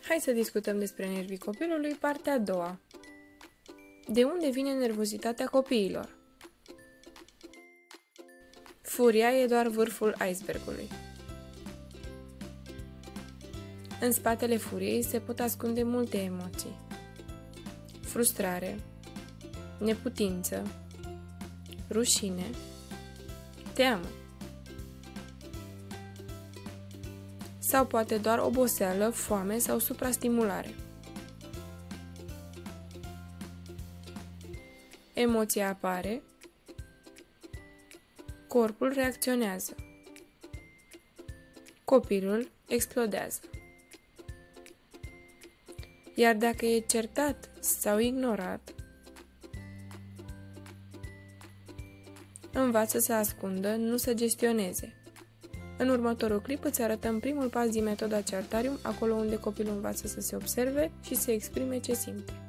Hai să discutăm despre nervii copilului, partea a doua. De unde vine nervozitatea copiilor? Furia e doar vârful icebergului. În spatele furiei se pot ascunde multe emoții. Frustrare, neputință, rușine, teamă. Sau poate doar oboseală, foame sau suprastimulare. Emoția apare, corpul reacționează, copilul explodează. Iar dacă e certat sau ignorat, învață să ascundă, nu să gestioneze. În următorul clip îți arătăm primul pas din metoda Certarium, acolo unde copilul învață să se observe și să exprime ce simte.